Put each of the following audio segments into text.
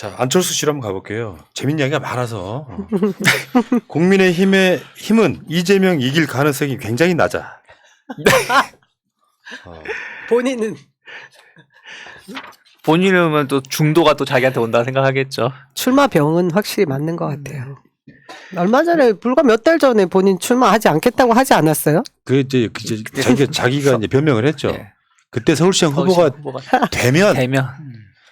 자, 안철수 씨로 한번 가볼게요. 재밌는 이야기가 많아서. 국민의힘은 이재명 이길 가능성이 굉장히 낮아. 본인은 또 중도가 또 자기한테 온다 생각하겠죠. 출마병은 확실히 맞는 것 같아요. 얼마 전에 불과 몇 달 전에 본인 출마하지 않겠다고 하지 않았어요? 자기가 이제 변명을 했죠. 네. 그때 서울시장 후보가 되면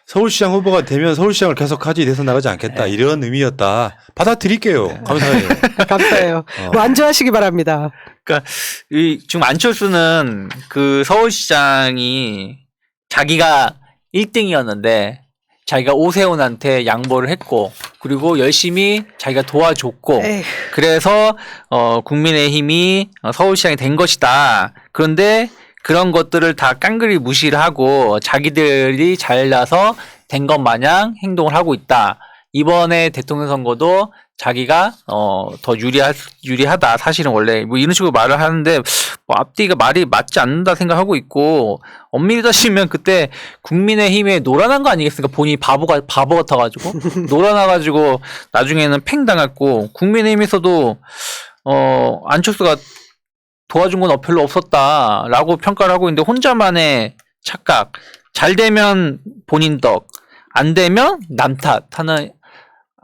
서울시장 후보가 되면 서울시장을 계속하지 대선 나가지 않겠다 이런 의미였다. 받아들일게요. 감사해요. 감사해요. 완주하시기 바랍니다. 그러니까 지금 안철수는 그 서울시장이 자기가 1등이었는데 자기가 오세훈한테 양보를 했고 그리고 열심히 자기가 도와줬고 에휴. 그래서 국민의힘이 서울시장이 된 것이다. 그런데 그런 것들을 다 깡그리 무시를 하고 자기들이 잘나서 된 것 마냥 행동을 하고 있다. 이번에 대통령 선거도 자기가 더 유리하다. 사실은 원래 뭐 이런 식으로 말을 하는데 뭐 앞뒤가 말이 맞지 않는다 생각하고 있고 엄밀히 따지면 그때 국민의힘에 놀아난 거 아니겠습니까? 본인이 바보 같아가지고 놀아나가지고 나중에는 팽 당했고 국민의힘에서도 안철수가 도와준 건 별로 없었다라고 평가를 하고 있는데 혼자만의 착각. 잘 되면 본인 덕, 안 되면 남 탓하는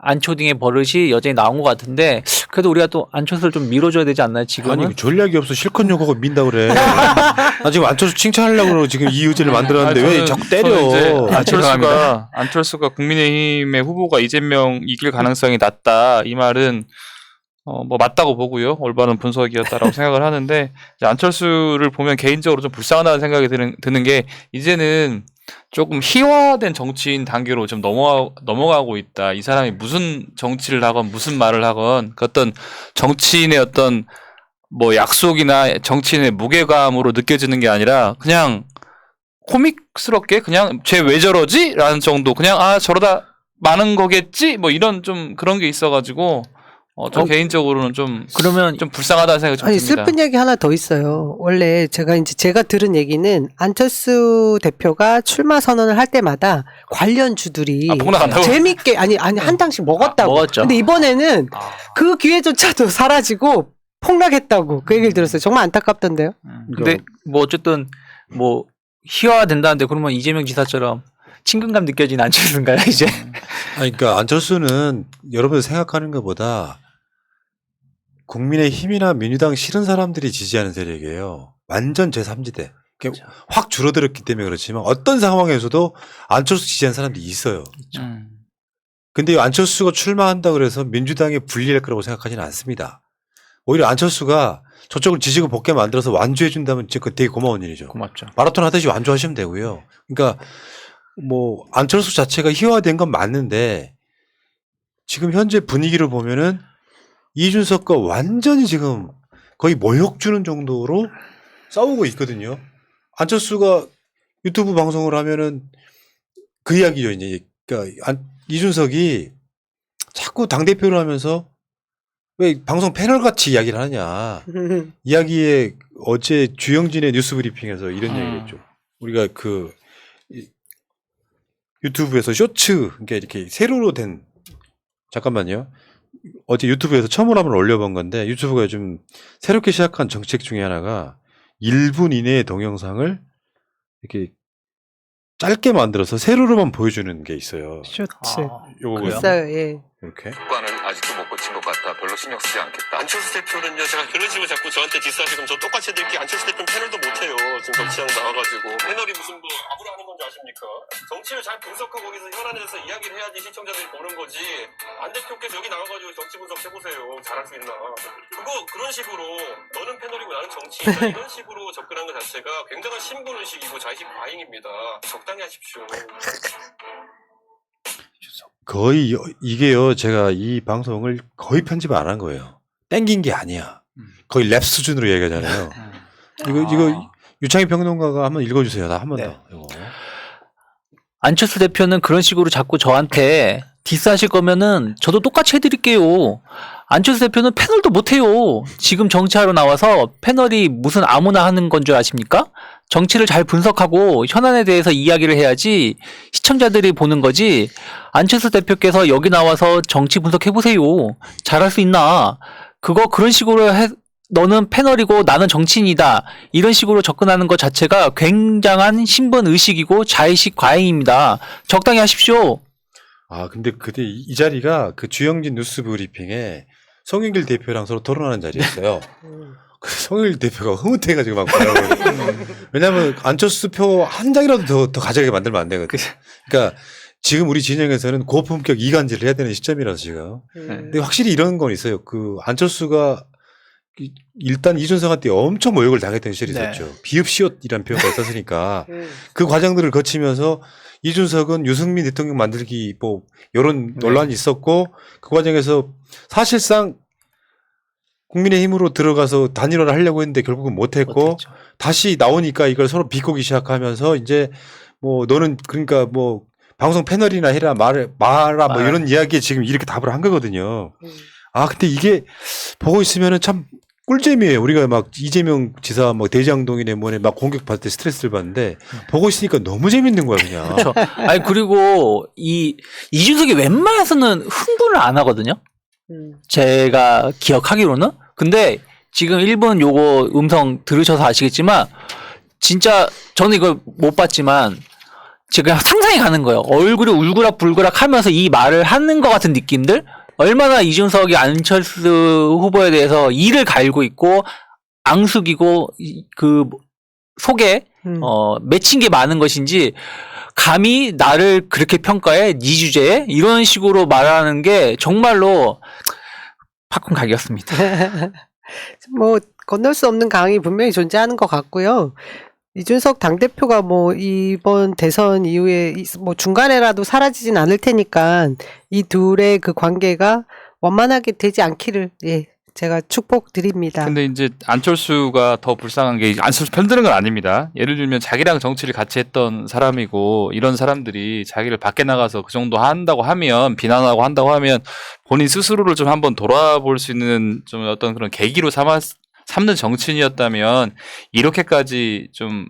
안초딩의 버릇이 여전히 나온 것 같은데 그래도 우리가 또 안철수를 좀 밀어줘야 되지 않나요? 지금은? 아니 전략이 없어 실컷 욕하고 민다 그래. 나 지금 안철수 칭찬하려고 지금 이 의제를 만들었는데 왜 자꾸 때려? 안철수가 국민의힘의 후보가 이재명 이길 가능성이 낮다 이 말은 뭐 맞다고 보고요. 올바른 분석이었다라고 생각을 하는데 이제 안철수를 보면 개인적으로 좀 불쌍하다는 생각이 드는 게 이제는 조금 희화된 정치인 단계로 좀 넘어가고 있다. 이 사람이 무슨 정치를 하건 무슨 말을 하건 그 어떤 정치인의 어떤 뭐 약속이나 정치인의 무게감으로 느껴지는 게 아니라 그냥 코믹스럽게 그냥 쟤 왜 저러지? 라는 정도 그냥 저러다 많은 거겠지? 뭐 이런 좀 그런 게 있어가지고 저 개인적으로는 좀 불쌍하다는 생각이 좀 아니, 듭니다. 슬픈 얘기 하나 더 있어요. 원래 제가 들은 얘기는 안철수 대표가 출마 선언을 할 때마다 관련주들이 폭락한다고? 재밌게 아니 한 당씩 먹었다고. 먹었죠. 근데 이번에는 그 기회조차도 사라지고 폭락했다고 그 얘기를 들었어요. 정말 안타깝던데요. 근데 뭐 어쨌든 뭐 희화된다는데 그러면 이재명 지사처럼 친근감 느껴지는 안철수인가요 이제? 아니, 그러니까 안철수는 여러분들 생각하는 것보다 국민의힘이나 민주당 싫은 사람들이 지지하는 세력이에요. 완전 제3지대. 확 줄어들었기 때문에 그렇지만 어떤 상황에서도 안철수 지지하는 사람들이 있어요. 근데 안철수가 출마한다 그래서 민주당에 불리할 거라고 생각하지는 않습니다. 오히려 안철수가 저쪽을 지지고 복게 만들어서 완주해 준다면 진짜 되게 고마운 일이죠. 고맙죠. 마라톤 하듯이 완주하시면 되고요. 그러니까 뭐 안철수 자체가 희화된 건 맞는데 지금 현재 분위기를 보면은 이준석과 완전히 지금 거의 모욕 주는 정도로 싸우고 있거든요. 안철수가 유튜브 방송을 하면은 그 이야기죠. 이제 그러니까 이준석이 자꾸 당대표를 하면서 왜 방송 패널 같이 이야기를 하냐. 이야기에 어제 주영진의 뉴스 브리핑에서 이런 얘기를 했죠. 우리가 그 유튜브에서 쇼츠, 그러니까 이렇게 세로로 된, 잠깐만요. 어제 유튜브에서 처음으로 한번 올려본 건데, 유튜브가 요즘 새롭게 시작한 정책 중에 하나가 1분 이내의 동영상을 이렇게 짧게 만들어서 세로로만 보여주는 게 있어요. 쇼츠. 요거요. 있어요. 예. 이렇게. 국가는 아직도 못 고친 것 같다. 별로 신경 쓰지 않겠다. 안철수 대표는요, 제가 그런 식으로 자꾸 저한테 디스하시면 저 똑같이 해드릴게요. 안철수 대표는 패널도 못해요. 지금 정치장 나와가지고. 패널이 무슨 뭐 아무나 하는 건지 아십니까? 정치를 잘 분석하고 거기서 현안에서 이야기를 해야지 시청자들이 보는 거지. 안 대표께서 여기 나와가지고 정치 분석 해보세요. 잘할 수 있나. 그런 식으로 너는 패널이고 나는 정치인이다. 이런 식으로 접근한 것 자체가 굉장한 신분의식이고 자의식 과잉입니다. 적당히 하십시오. 거의 이게요. 제가 이 방송을 거의 편집을 안 한 거예요. 땡긴 게 아니야. 거의 랩 수준으로 얘기하잖아요. 이거 유창희 평론가가 한번 읽어주세요. 나 한 번 더. 이거. 안철수 대표는 그런 식으로 자꾸 저한테 디스하실 거면은 저도 똑같이 해드릴게요. 안철수 대표는 패널도 못해요. 지금 정치하러 나와서 패널이 무슨 아무나 하는 건 줄 아십니까? 정치를 잘 분석하고 현안에 대해서 이야기를 해야지 시청자들이 보는 거지. 안철수 대표께서 여기 나와서 정치 분석해보세요. 잘할 수 있나? 그런 식으로 너는 패널이고 나는 정치인이다. 이런 식으로 접근하는 것 자체가 굉장한 신분 의식이고 자의식 과잉입니다. 적당히 하십시오. 아, 근데 그때 이 자리가 그 주영진 뉴스 브리핑에 송영길 대표랑 서로 토론하는 자리였어요. 그래서 송영길 대표가 흐뭇해가지고 막 뭐라고. 왜냐면 안철수 표 한 장이라도 더 가져가게 만들면 안 되거든. 그러니까 지금 우리 진영에서는 고품격 이간질을 해야 되는 시점이라서 지금. 근데 확실히 이런 건 있어요. 그 안철수가 일단 이준석한테 엄청 모욕을 당했던 시절이 있었죠. 비읍시옷이라는 표현가 있었으니까 그 과정들을 거치면서 이준석은 유승민 대통령 만들기 뭐 이런 논란이 있었고 그 과정에서 사실상 국민의힘으로 들어가서 단일화를 하려고 했는데 결국은 못했고 못했죠. 다시 나오니까 이걸 서로 비꼬기 시작하면서 이제 뭐 너는 그러니까 뭐 방송 패널이나 해라 말아 뭐 이런 이야기에 지금 이렇게 답을 한 거거든요. 아 근데 이게 보고 있으면은 참 꿀잼이에요. 우리가 막 이재명 지사 뭐 대장동이네 뭐네 막 공격받을 때 스트레스를 받는데 보고 있으니까 너무 재밌는 거야 그냥. 그렇죠. 아니 그리고 이준석이 웬만해서는 흥분을 안 하거든요. 제가 기억하기로는. 근데 지금 1분 요거 음성 들으셔서 아시겠지만 진짜 저는 이걸 못 봤지만 제가 상상이 가는 거예요. 얼굴이 울그락불그락 하면서 이 말을 하는 것 같은 느낌들. 얼마나 이준석이 안철수 후보에 대해서 이를 갈고 있고 앙숙이고 그 속에 맺힌 게 많은 것인지 감히 나를 그렇게 평가해 네 주제에 이런 식으로 말하는 게 정말로 팝콘 각이었습니다. 뭐 건널 수 없는 강이 분명히 존재하는 것 같고요. 이준석 당대표가 뭐 이번 대선 이후에 뭐 중간에라도 사라지진 않을 테니까 이 둘의 그 관계가 원만하게 되지 않기를 제가 축복드립니다. 근데 이제 안철수가 더 불쌍한 게 안철수 편드는 건 아닙니다. 예를 들면 자기랑 정치를 같이 했던 사람이고 이런 사람들이 자기를 밖에 나가서 그 정도 한다고 하면 비난하고 한다고 하면 본인 스스로를 좀 한번 돌아볼 수 있는 좀 어떤 그런 계기로 삼는 정치인이었다면 이렇게까지 좀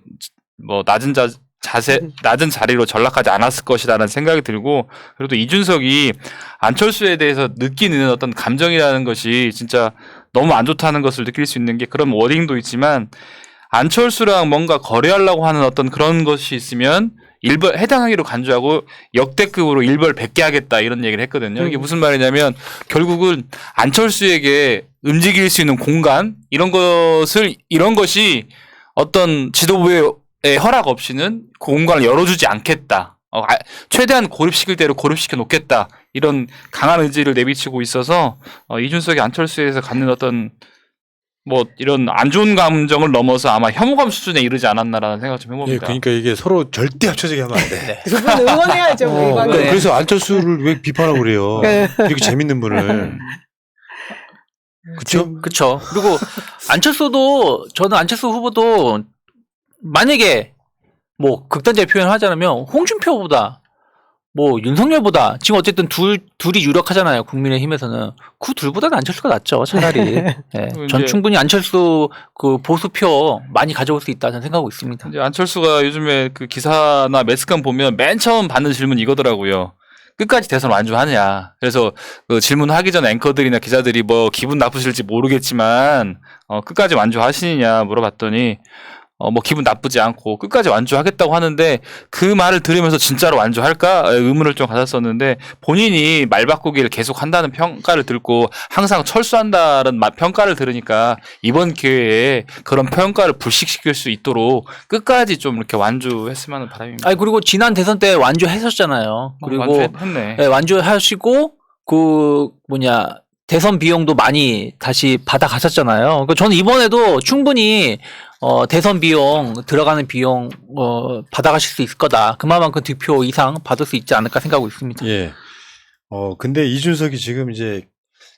뭐 낮은 자리로 전락하지 않았을 것이라는 생각이 들고 그리고 또 이준석이 안철수에 대해서 느끼는 어떤 감정이라는 것이 진짜 너무 안 좋다는 것을 느낄 수 있는 게 그런 워딩도 있지만 안철수랑 뭔가 거래하려고 하는 어떤 그런 것이 있으면 해당하기로 간주하고 역대급으로 일벌 100개 하겠다 이런 얘기를 했거든요. 이게 무슨 말이냐면 결국은 안철수에게 움직일 수 있는 공간 이런 것이 어떤 지도부의 허락 없이는 그 공간을 열어주지 않겠다. 최대한 고립시킬 대로 고립시켜 놓겠다. 이런 강한 의지를 내비치고 있어서 이준석이 안철수에 대해서 갖는 어떤 뭐 이런 안 좋은 감정을 넘어서 아마 혐오감 수준에 이르지 않았나라는 생각 좀 해봅니다. 예, 그러니까 이게 서로 절대 합쳐지게 하면 안 돼. 두 분 응원해야죠. 이 관계. 네. 그래서 안철수를 왜 비판하고 그래요? 이렇게 재밌는 분을. 그렇죠? 그렇죠. 그리고 저는 안철수 후보도 만약에 뭐 극단적인 표현을 하자면 홍준표보다 뭐 윤석열보다 지금 어쨌든 둘이 유력하잖아요. 국민의힘에서는 그 둘보다는 안철수가 낫죠. 차라리. 네. 전 충분히 안철수 그 보수표 많이 가져올 수 있다 저는 생각하고 있습니다. 이제 안철수가 요즘에 그 기사나 매스컴 보면 맨 처음 받는 질문 이거더라고요. 끝까지 대선 완주하냐. 그래서 그 질문하기 전 앵커들이나 기자들이 뭐 기분 나쁘실지 모르겠지만 끝까지 완주하시느냐 물어봤더니 뭐 기분 나쁘지 않고 끝까지 완주하겠다고 하는데 그 말을 들으면서 진짜로 완주할까 의문을 좀 가졌었는데 본인이 말 바꾸기를 계속 한다는 평가를 듣고 항상 철수한다는 평가를 들으니까 이번 기회에 그런 평가를 불식시킬 수 있도록 끝까지 좀 이렇게 완주했으면 하는 바람입니다. 아니 그리고 지난 대선 때 완주하셨잖아요. 그리고 완주했네. 네, 완주하시고 대선 비용도 많이 다시 받아가셨잖아요. 그러니까 저는 이번에도 충분히 대선 비용 들어가는 비용 받아가실 수 있을 거다. 그만큼 득표 이상 받을 수 있지 않을까 생각하고 있습니다. 예. 근데 이준석이 지금 이제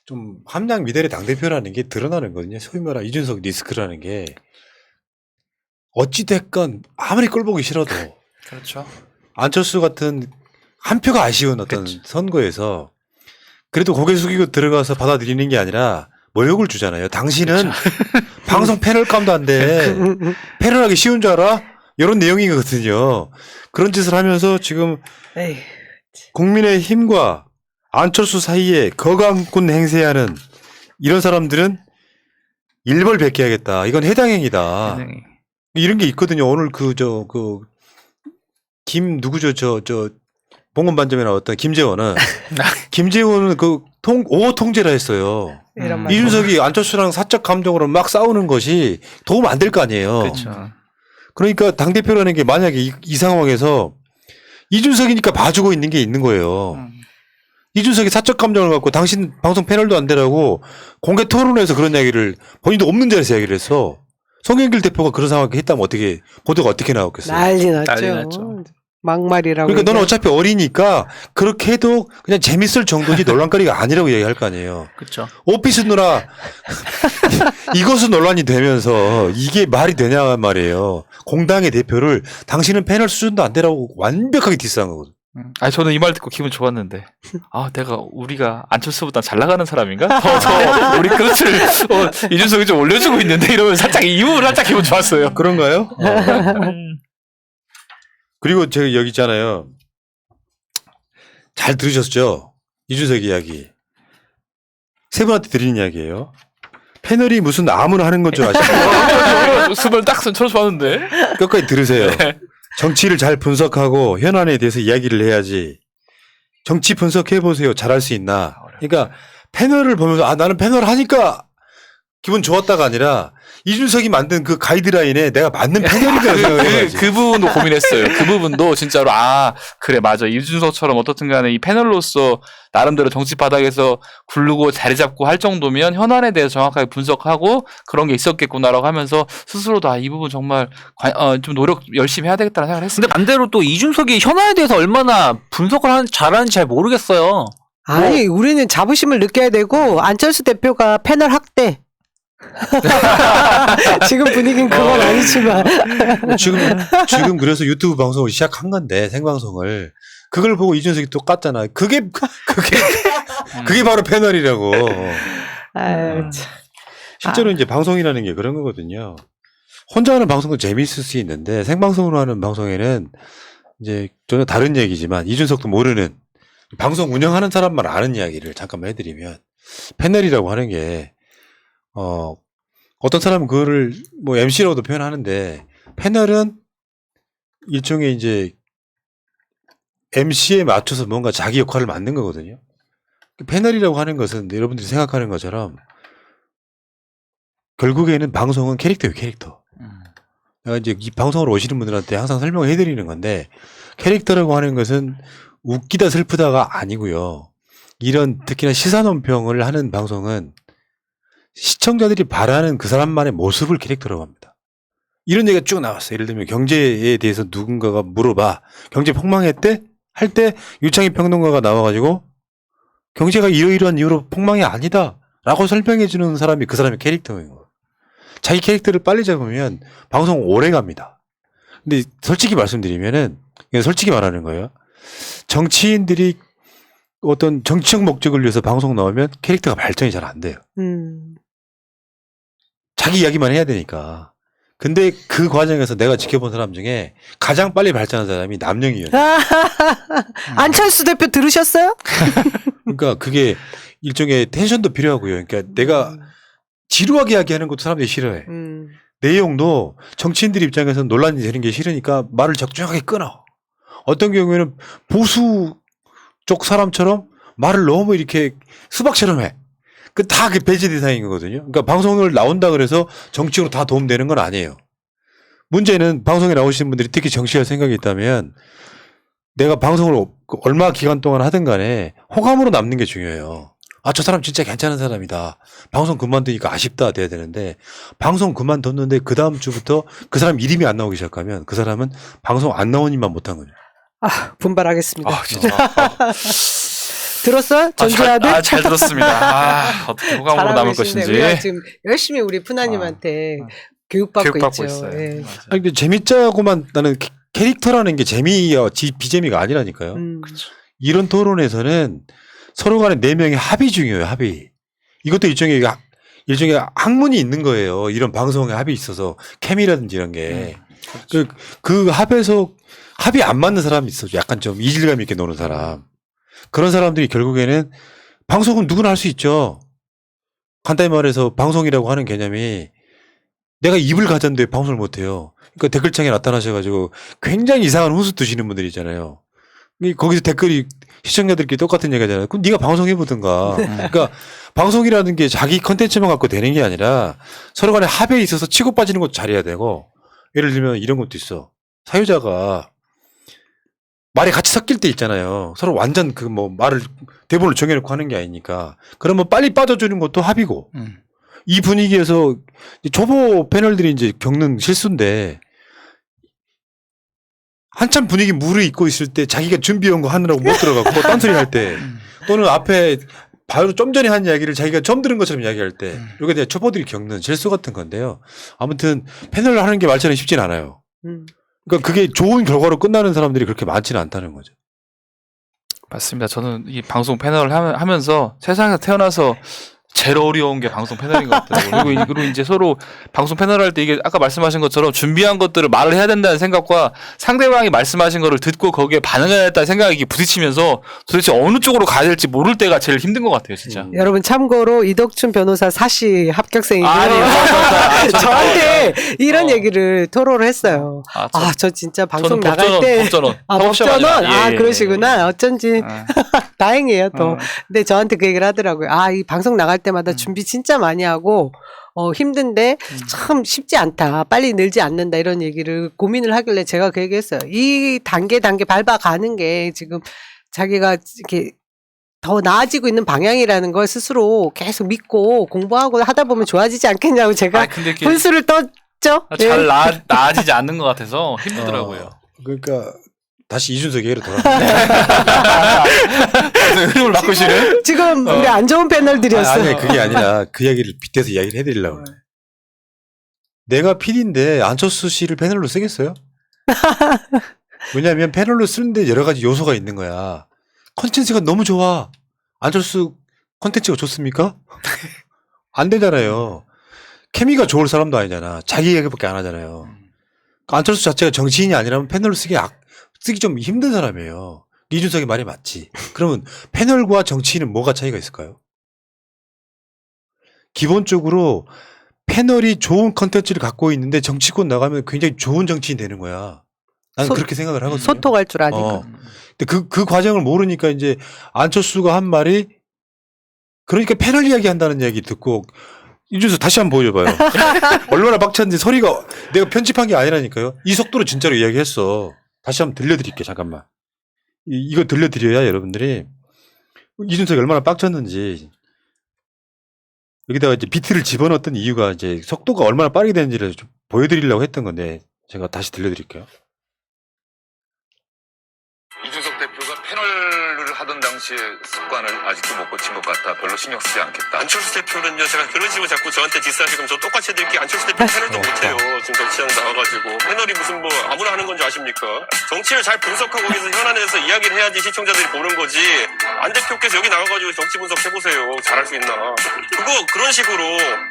좀 함량 미달의 당대표라는 게 드러나는 거거든요. 소위 말하는 이준석 리스크라는 게 어찌됐건 아무리 꼴보기 싫어도 그렇죠. 안철수 같은 한 표가 아쉬운 어떤 선거에서 그래도 고개 숙이고 들어가서 받아들이는 게 아니라 모욕을 주잖아요. 당신은 방송 패널감도 안 돼. 패널하기 쉬운 줄 알아? 이런 내용이거든요. 그런 짓을 하면서 지금 에이. 국민의힘과 안철수 사이에 거강꾼 행세하는 이런 사람들은 일벌백계하겠다. 이건 해당행위다. 굉장히. 이런 게 있거든요. 오늘 봉건반점에 나왔던 김재원은 오호 통제라 했어요. 이런 말. 이준석이 안철수랑 사적 감정으로 막 싸우는 것이 도움 안 될 거 아니에요. 그렇죠. 그러니까 당대표라는 게 만약에 이 상황에서 이준석이니까 봐주고 있는 게 있는 거예요. 이준석이 사적 감정을 갖고 당신 방송 패널도 안 되라고 공개 토론에서 그런 이야기를 본인도 없는 자리에서 이야기를 했어. 송영길 대표가 그런 상황을 했다면 어떻게 보도가 어떻게 나왔겠어요? 난리 났죠. 난리 났죠. 막말이라고. 그러니까 너는 얘기하- 어차피 어리니까 그렇게 해도 그냥 재밌을 정도지 논란거리가 아니라고 얘기할 거 아니에요. 그렇죠. 오피스 누나 이것은 논란이 되면서 이게 말이 되냐 말이에요. 공당의 대표를 당신은 패널 수준도 안 되라고 완벽하게 디스한 거거든. 아니 저는 이 말 듣고 기분 좋았는데 우리가 안철수보다 잘 나가는 사람인가? 더 우리 그릇을 이준석이 좀 올려주고 있는데 이러면 살짝 이유를 살짝 기분 좋았어요. 그런가요? 그리고 제가 여기 있잖아요. 잘 들으셨죠? 이준석 이야기. 세 분한테 드리는 이야기예요. 패널이 무슨 아무나 하는 건 줄 아시죠? 수면 딱 쳐서 봤는데. 끝까지 들으세요. 네. 정치를 잘 분석하고 현안에 대해서 이야기를 해야지. 정치 분석해 보세요. 잘할 수 있나? 그러니까 패널을 보면서 나는 패널 하니까 기분 좋았다가 아니라 이준석이 만든 그 가이드라인에 내가 맞는 패널이라고 생각해야지. 그 부분도 고민했어요. 그 부분도 진짜로 그래 맞아 이준석처럼 어떻든 간에 이 패널로서 나름대로 정치 바닥에서 굴르고 자리 잡고 할 정도면 현안에 대해서 정확하게 분석하고 그런 게 있었겠구나라고 하면서 스스로도 이 부분 정말 좀 노력 열심히 해야 되겠다는 생각을 했어요. 근데 반대로 또 이준석이 현안에 대해서 얼마나 분석을 잘하는지 잘 모르겠어요. 아니, 우리는 자부심을 느껴야 되고, 안철수 대표가 패널 학대. 지금 분위기는 그건 아니지만. 지금 그래서 유튜브 방송을 시작한 건데 생방송을 그걸 보고 이준석이 또 깠잖아. 그게 바로 패널이라고. 아유, 참. 실제로 이제 방송이라는 게 그런 거거든요. 혼자 하는 방송도 재미있을 수 있는데 생방송으로 하는 방송에는 이제 전혀 다른 얘기지만 이준석도 모르는 방송 운영하는 사람만 아는 이야기를 잠깐만 해드리면 패널이라고 하는 게 어떤 사람은 그거를 뭐 MC라고도 표현하는데 패널은 일종의 이제 MC에 맞춰서 뭔가 자기 역할을 맡는 거거든요. 패널이라고 하는 것은 여러분들이 생각하는 것처럼 결국에는 방송은 캐릭터예요, 캐릭터. 내가 이제 이 방송으로 오시는 분들한테 항상 설명을 해드리는 건데 캐릭터라고 하는 것은 웃기다 슬프다가 아니고요. 이런 특히나 시사 논평을 하는 방송은 시청자들이 바라는 그 사람만의 모습을 캐릭터라고 합니다. 이런 얘기가 쭉 나왔어요. 예를 들면 경제에 대해서 누군가가 물어봐. 경제 폭망했대? 할 때 유창희 평론가가 나와가지고 경제가 이러이러한 이유로 폭망이 아니다 라고 설명해주는 사람이 그 사람의 캐릭터인 거예요. 자기 캐릭터를 빨리 잡으면 방송 오래 갑니다. 근데 솔직히 말씀드리면은 그냥 솔직히 말하는 거예요. 정치인들이 어떤 정치적 목적을 위해서 방송 나오면 캐릭터가 발전이 잘 안 돼요. 자기 이야기만 해야 되니까. 근데 그 과정에서 내가 지켜본 사람 중에 가장 빨리 발전한 사람이 남영희예요. 안철수 대표 들으셨어요? 그러니까 그게 일종의 텐션도 필요하고요. 그러니까 내가 지루하게 이야기하는 것도 사람들이 싫어해. 내용도 정치인들 입장에서 논란이 되는 게 싫으니까 말을 적절하게 끊어. 어떤 경우에는 보수 쪽 사람처럼 말을 너무 이렇게 수박처럼 해. 다 그 배제 대상인 거거든요. 그러니까 방송을 나온다 그래서 정치로 다 도움되는 건 아니에요. 문제는 방송에 나오시는 분들이 특히 정치할 생각이 있다면 내가 방송을 얼마 기간 동안 하든 간에 호감으로 남는 게 중요해요. 저 사람 진짜 괜찮은 사람이다. 방송 그만두니까 아쉽다 돼야 되는데 방송 그만뒀는데 그 다음 주부터 그 사람 이름이 안 나오기 시작하면 그 사람은 방송 안 나온 일만 못한 거죠. 분발하겠습니다. 진짜. 들었어? 전주아들? 잘 들었습니다. 어떻게 호감으로 남을 것인지. 우리가 지금 열심히 우리 푸나님한테 교육받고 있죠. 있어요. 예. 아니, 근데 재밌자고만 나는 캐릭터라는 게 재미야, 비재미가 아니라니까요. 이런 토론에서는 서로 간에 4명의 합의 중요해요. 합의. 이것도 일종의 학문이 있는 거예요. 이런 방송에 합의 있어서 케미라든지 이런 게. 그 합에서 합이 안 맞는 사람이 있어요. 약간 좀 이질감 있게 노는 사람. 그런 사람들이 결국에는 방송은 누구나 할 수 있죠. 간단히 말해서 방송이라고 하는 개념이 내가 입을 가졌는데 방송을 못해요. 그러니까 댓글창에 나타나셔가지고 굉장히 이상한 훈수 두시는 분들이 있잖아요. 거기서 댓글이 시청자들끼리 똑같은 얘기 하잖아요. 그럼 네가 방송해보든가. 그러니까 방송이라는 게 자기 컨텐츠만 갖고 되는 게 아니라 서로 간에 합의에 있어서 치고 빠지는 것도 잘해야 되고, 예를 들면 이런 것도 있어. 사유자가 말이 같이 섞일 때 있잖아요. 서로 완전 말을 대본을 정해놓고 하는 게 아니니까. 그러면 빨리 빠져주는 것도 합의고. 이 분위기에서 초보 패널들이 이제 겪는 실수인데, 한참 분위기 무르익고 있을 때 자기가 준비한 거 하느라고 못 들어가고 딴소리 할 때, 또는 앞에 바로 좀 전에 한 이야기를 자기가 처음 들은 것처럼 이야기할 때, 이게 이제 초보들이 겪는 실수 같은 건데요. 아무튼 패널을 하는 게 말처럼 쉽진 않아요. 그러니까 그게 좋은 결과로 끝나는 사람들이 그렇게 많지는 않다는 거죠. 맞습니다. 저는 이 방송 패널을 하면서 세상에서 태어나서 제일 어려운 게 방송 패널인 것 같아요. 그리고 이제 서로 방송 패널 할 때 이게 아까 말씀하신 것처럼 준비한 것들을 말을 해야 된다는 생각과 상대방이 말씀하신 거를 듣고 거기에 반응해야 된다는 생각이 부딪히면서 도대체 어느 쪽으로 가야 될지 모를 때가 제일 힘든 것 같아요, 진짜. 여러분 참고로 이덕춘 변호사 사시 합격생이고요. 아니, 저한테 이런 얘기를 토로를 했어요. 저 진짜 방송 나갈 때 법전원. 법전원. 그러시구나. 어쩐지 다행이에요. 또. 근데 저한테 그 얘기를 하더라고요. 이 방송 나갈 때마다 준비 진짜 많이 하고 힘든데 참 쉽지 않다. 빨리 늘지 않는다. 이런 얘기를 고민을 하길래 제가 그 얘기했어요. 이 단계 밟아가는 게 지금 자기가 이렇게 더 나아지고 있는 방향이라는 걸 스스로 계속 믿고 공부하고 하다 보면 좋아지지 않겠냐고 제가 근데 이렇게 분수를 떴죠. 잘 나아지지 않는 것 같아서 힘들더라고요. 그러니까 다시 이준석 얘기로 돌아가. 흐름을 바꾸시는? 지금 우리 안 좋은 패널들이었어요. 아니, 그게 아니라 그 이야기를 빗대서 이야기를 해드리려고. 내가 PD인데 안철수 씨를 패널로 쓰겠어요? 왜냐하면 패널로 쓰는데 여러 가지 요소가 있는 거야. 컨텐츠가 너무 좋아. 안철수 컨텐츠가 좋습니까? 안 되잖아요. 케미가 좋을 사람도 아니잖아. 자기 얘기밖에 안 하잖아요. 안철수 자체가 정치인이 아니라면 패널로 쓰기 좀 힘든 사람이에요. 이준석의 말이 맞지. 그러면 패널과 정치인은 뭐가 차이가 있을까요? 기본적으로 패널이 좋은 컨텐츠를 갖고 있는데 정치권 나가면 굉장히 좋은 정치인 되는 거야. 나는 그렇게 생각을 하거든요. 소통할 줄 아니까. 근데 그 과정을 모르니까 이제 안철수가 한 말이, 그러니까 패널 이야기 한다는 얘기 듣고, 이준석 다시 한번 보여줘봐요. 얼마나 빡쳤는지. 소리가 내가 편집한 게 아니라니까요. 이 속도로 진짜로 이야기했어. 다시 한번 들려드릴게요. 잠깐만. 이거 들려드려야 여러분들이 이준석이 얼마나 빡쳤는지. 여기다가 이제 비트를 집어넣었던 이유가 이제 속도가 얼마나 빠르게 되는지를 좀 보여드리려고 했던 건데, 제가 다시 들려드릴게요. 이준석 대표가 패널을 하던 당시의 습관을 아직도 못 고친 것 같아. 별로 신경 쓰지 않겠다. 안철수 대표는요, 제가 그런 식으로 자꾸 저한테 디스하시면 저 똑같이 해드릴게요. 안철수 대표 패널도 못해요. 지금 정치장 나와가지고. 패널이 무슨 아무나 하는 건 줄 아십니까? 정치를 잘 분석하고 거기서 현안에서 이야기를 해야지 시청자들이 보는 거지. 안 대표께서 여기 나와가지고 정치 분석 해보세요. 잘할 수 있나. 그런 식으로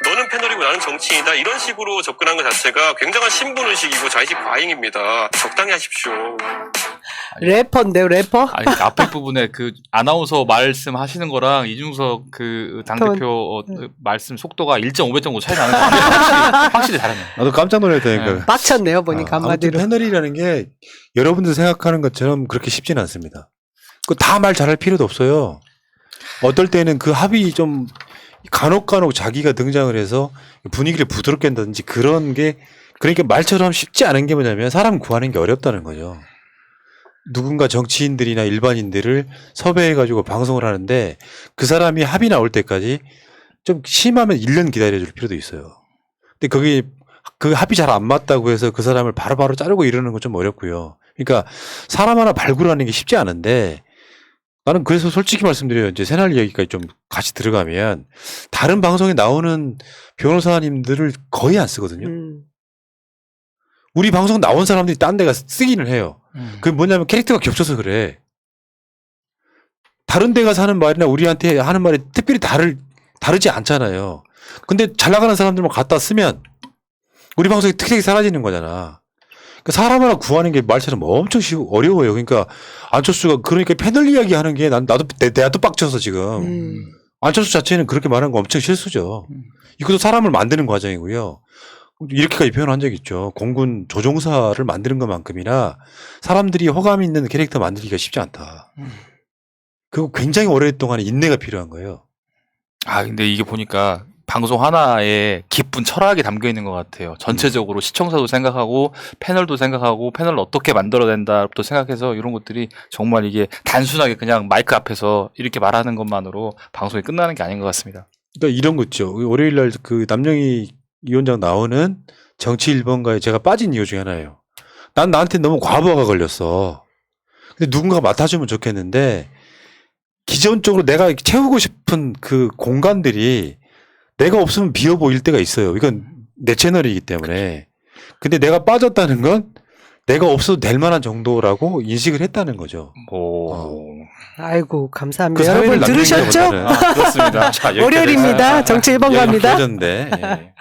너는 패널이고 나는 정치인이다. 이런 식으로 접근한 것 자체가 굉장한 신분의식이고 자의식 과잉입니다. 적당히 하십시오. 래퍼인데요, 래퍼? 아니, 그 앞에 부분에 그 아나운서 말씀하시는 거랑 이준석 그 당대표 말씀 속도가 1.5배 정도 차이 나는 거 확실히 다르네요. 나도 깜짝 놀랐다니까. 빡쳤네요, 보니까 아무튼 한마디로. 패널이라는 게 여러분들 생각하는 것처럼 그렇게 쉽지는 않습니다. 그 다 말 잘할 필요도 없어요. 어떨 때는 그 합의 좀 간혹 자기가 등장을 해서 분위기를 부드럽게 한다든지 그런 게, 그러니까 말처럼 쉽지 않은 게 뭐냐면 사람 구하는 게 어렵다는 거죠. 누군가 정치인들이나 일반인들을 섭외해가지고 방송을 하는데 그 사람이 합의 나올 때까지 좀 심하면 1년 기다려줄 필요도 있어요. 근데 거기 그 합의 잘 안 맞다고 해서 그 사람을 바로바로 자르고 이러는 건 좀 어렵고요. 그러니까 사람 하나 발굴하는 게 쉽지 않은데, 나는 그래서 솔직히 말씀드려요. 이제 새날 이야기까지 좀 같이 들어가면 다른 방송에 나오는 변호사님들을 거의 안 쓰거든요. 우리 방송 나온 사람들이 딴 데가 쓰기는 해요. 그게 뭐냐면 캐릭터가 겹쳐서 그래. 다른 데 가서 하는 말이나 우리한테 하는 말이 특별히 다르지 않잖아요. 근데 잘 나가는 사람들만 갖다 쓰면 우리 방송의 특색이 사라지는 거잖아. 그러니까 사람 하나 구하는 게 말처럼 엄청 어려워요. 그러니까 안철수가 그러니까 패널 이야기 하는 게 나도 내가 또 빡쳐서 지금 안철수 자체는 그렇게 말하는 거 엄청 실수죠. 이것도 사람을 만드는 과정이고요. 이렇게까지 표현한 적 있죠. 공군 조종사를 만드는 것만큼이나 사람들이 호감 있는 캐릭터 만들기가 쉽지 않다. 그거 굉장히 오랫동안 인내가 필요한 거예요. 아, 근데 이게 보니까 방송 하나에 깊은 철학이 담겨 있는 것 같아요. 전체적으로 시청자도 생각하고 패널도 생각하고 패널을 어떻게 만들어낸다부터 생각해서 이런 것들이 정말 이게 단순하게 그냥 마이크 앞에서 이렇게 말하는 것만으로 방송이 끝나는 게 아닌 것 같습니다. 그러니까 이런 거 있죠. 월요일 날 그 남영희 위원장 나오는 정치 1번가에 제가 빠진 이유 중에 하나예요. 난 나한테 너무 과부하가 걸렸어. 근데 누군가가 맡아주면 좋겠는데 기존적으로 내가 채우고 싶은 그 공간들이 내가 없으면 비어 보일 때가 있어요. 이건 내 채널이기 때문에. 근데 내가 빠졌다는 건 내가 없어도 될 만한 정도라고 인식을 했다는 거죠. 아이고 감사합니다. 그 사회를 여러분 남기는 들으셨죠? 것보다는. 그렇습니다. 자, 여기까지 월요일입니다. 하겠습니다. 정치 1번 이야기 갑니다. 길어졌는데. 예.